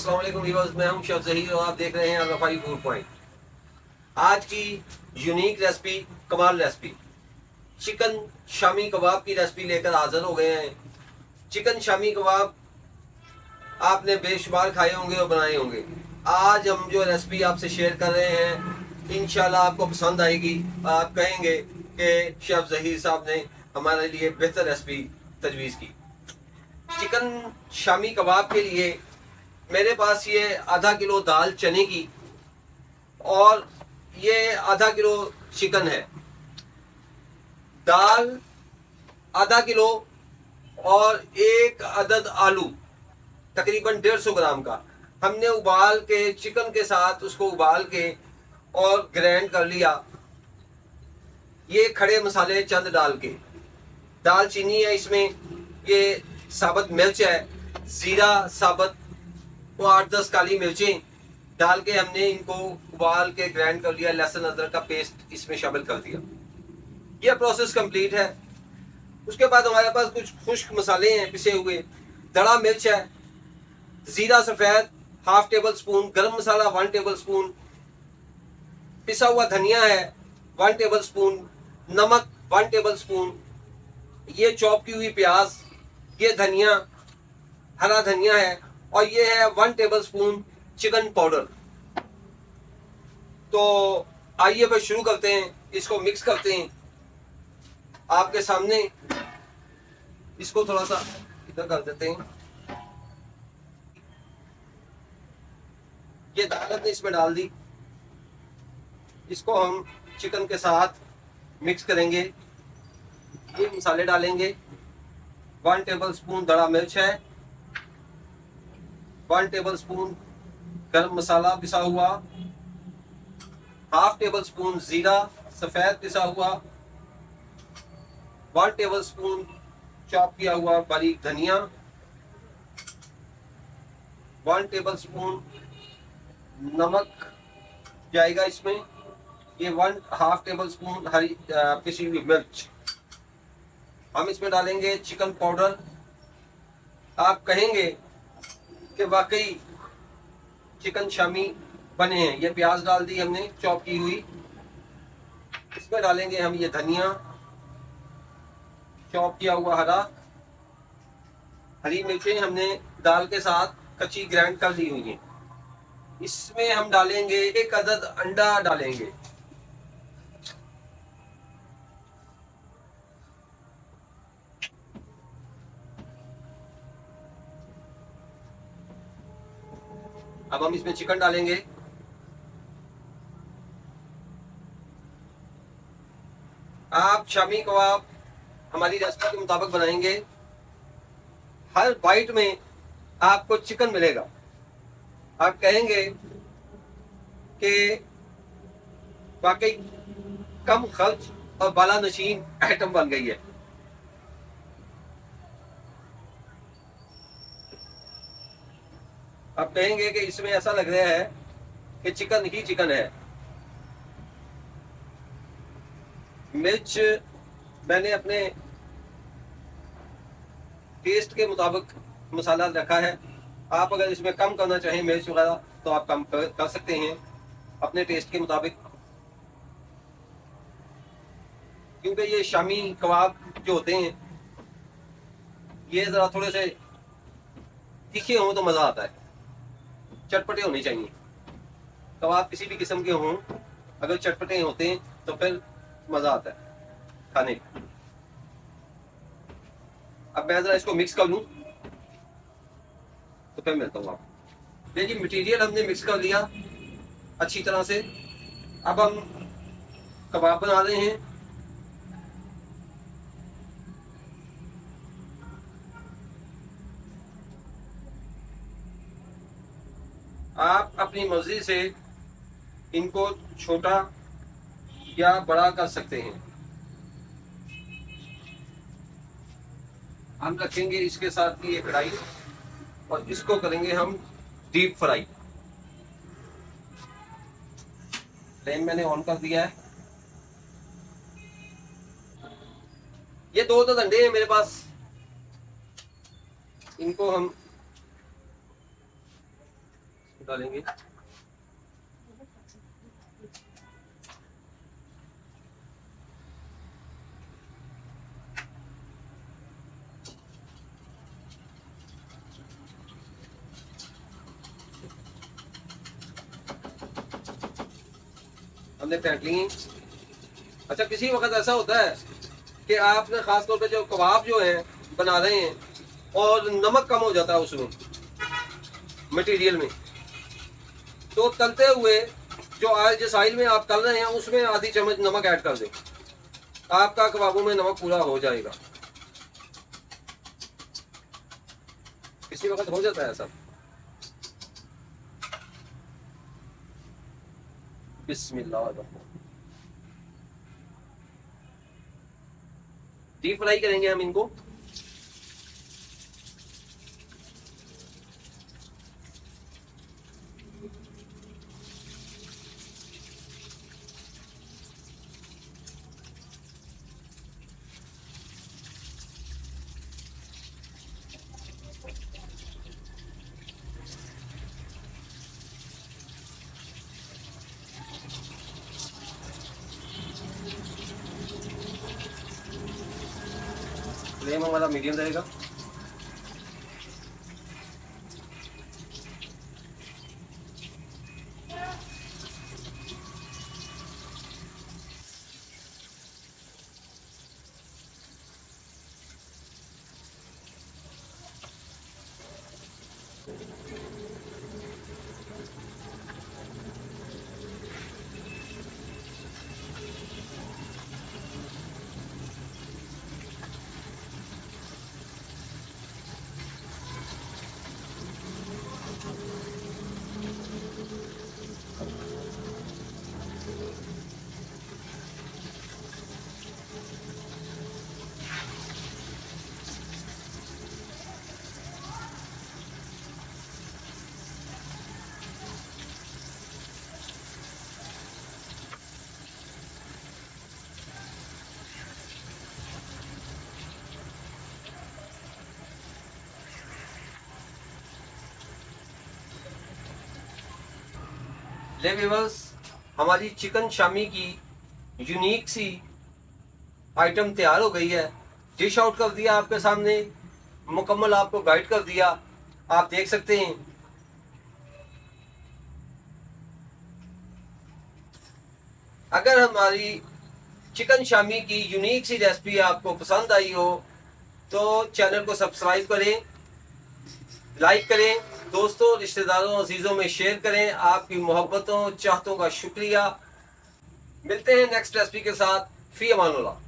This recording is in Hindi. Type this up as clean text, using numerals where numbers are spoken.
अस्सलाम वालेकुम व्यूअर्स, मैं हूं शेफ ज़हीर और आप देख रहे हैं रफ़ाई फूड पॉइंट। आज की यूनिक रेसिपी, कमाल रेसिपी, चिकन शामी कबाब की रेसिपी लेकर हाजिर हो गए हैं। चिकन शामी कबाब आपने बेशुमार खाए होंगे और बनाए होंगे। आज हम जो रेसिपी आपसे शेयर कर रहे हैं इंशाल्लाह आपको पसंद आएगी। आप कहेंगे कि शेफ ज़हीर साहब ने हमारे लिए बेहतर रेसिपी तजवीज़ की। चिकन शामी कबाब के लिए मेरे पास ये आधा किलो दाल चने की और ये आधा किलो चिकन है। दाल आधा किलो और एक अदद आलू तकरीबन 150 ग्राम का हमने उबाल के चिकन के साथ उसको उबाल के और ग्राइंड कर लिया। ये खड़े मसाले चंद डाल के, दालचीनी है इसमें, ये साबुत मिर्च है, ज़ीरा साबुत वो 8-10 काली मिर्चें डाल के हमने इनको उबाल के ग्राइंड कर लिया। लहसुन अदरक का पेस्ट इसमें शामिल कर दिया। यह प्रोसेस कंप्लीट है। उसके बाद हमारे पास कुछ खुश्क मसाले हैं पिसे हुए। दड़ा मिर्च है, ज़ीरा सफ़ेद हाफ टेबल स्पून, गरम मसाला 1 टेबल स्पून, पिसा हुआ धनिया है 1 टेबल स्पून, नमक 1 टेबल स्पून, ये चॉप की हुई प्याज, ये धनिया, हरा धनिया है और ये है 1 टेबल स्पून चिकन पाउडर। तो आइए फिर शुरू करते हैं, इसको मिक्स करते हैं। आपके सामने इसको थोड़ा सा इधर कर देते हैं। ये दाल हमने इसमें डाल दी, इसको हम चिकन के साथ मिक्स करेंगे। ये मसाले डालेंगे। 1 टेबल स्पून दड़ा मिर्च है, 1 टेबल स्पून गरम मसाला पिसा हुआ, हाफ टेबल स्पून जीरा सफेद पिसा हुआ, 1 टेबल स्पून चॉप किया हुआ बारीक धनिया, 1 टेबल स्पून नमक जाएगा इसमें, ये 1/2 टेबल स्पून हरी पिसी हुई मिर्च। हम इसमें डालेंगे चिकन पाउडर। आप कहेंगे कि वाकई चिकन शामी बने हैं। ये प्याज डाल दी हमने चॉप की हुई। इसमें डालेंगे हम ये धनिया चॉप किया हुआ, हरी मिर्चें हमने दाल के साथ कच्ची ग्राइंड कर दी हुई हैं। इसमें हम डालेंगे 1 अदद अंडा डालेंगे। अब हम इसमें चिकन डालेंगे। आप शामी कबाब हमारी रेसिपी के मुताबिक बनाएंगे। हर बाइट में आपको चिकन मिलेगा। आप कहेंगे कि वाकई कम खर्च और बाला नशीन आइटम बन गई है। आप कहेंगे कि इसमें ऐसा लग रहा है कि चिकन ही चिकन है। मिर्च मैंने अपने टेस्ट के मुताबिक मसाला रखा है। आप अगर इसमें कम करना चाहें मिर्च वगैरह तो आप कम कर सकते हैं अपने टेस्ट के मुताबिक, क्योंकि ये शामी कबाब जो होते हैं ये ज़रा थोड़े से तीखे हों तो मज़ा आता है। चटपटे होने चाहिए। कबाब किसी भी किस्म के हों, अगर चटपटे होते हैं तो फिर मज़ा आता है खाने का। अब मैं ज़रा इसको मिक्स कर लूँ तो फिर मिलता हूँ आपको। देखिए मटेरियल हमने मिक्स कर लिया अच्छी तरह से। अब हम कबाब बना रहे हैं। आप अपनी मर्जी से इनको छोटा या बड़ा कर सकते हैं। हम रखेंगे इसके साथ की ये कढ़ाई और इसको करेंगे हम डीप फ्राई। फ्लेम मैंने ऑन कर दिया है। ये 2 अंडे हैं मेरे पास, इनको हम डालेंगे। हमने फेंट लिए। अच्छा, किसी वक्त ऐसा होता है कि आपने खास तौर पे जो कबाब जो है बना रहे हैं और नमक कम हो जाता है उसमें मटेरियल में, तो तलते हुए जो ऑयल, जिस ऑयल में आप तल रहे हैं उसमें आधी चम्मच नमक ऐड कर दें, आपका कबाबों में नमक पूरा हो जाएगा। किसी वक्त हो जाता है ऐसा। बिस्मिल्लाह। डीप फ्राई करेंगे हम इनको। फ्लेम हमारा मीडियम रहेगा। ले व्यूअर्स, हमारी चिकन शामी की यूनिक सी आइटम तैयार हो गई है। डिश आउट कर दिया आपके सामने, मुकम्मल आपको गाइड कर दिया, आप देख सकते हैं। अगर हमारी चिकन शामी की यूनिक सी रेसिपी आपको पसंद आई हो तो चैनल को सब्सक्राइब करें, लाइक करें, दोस्तों रिश्तेदारों अजीजों में शेयर करें। आपकी मोहब्बतों चाहतों का शुक्रिया। मिलते हैं नेक्स्ट रेसिपी के साथ। फी अमानुल्लाह।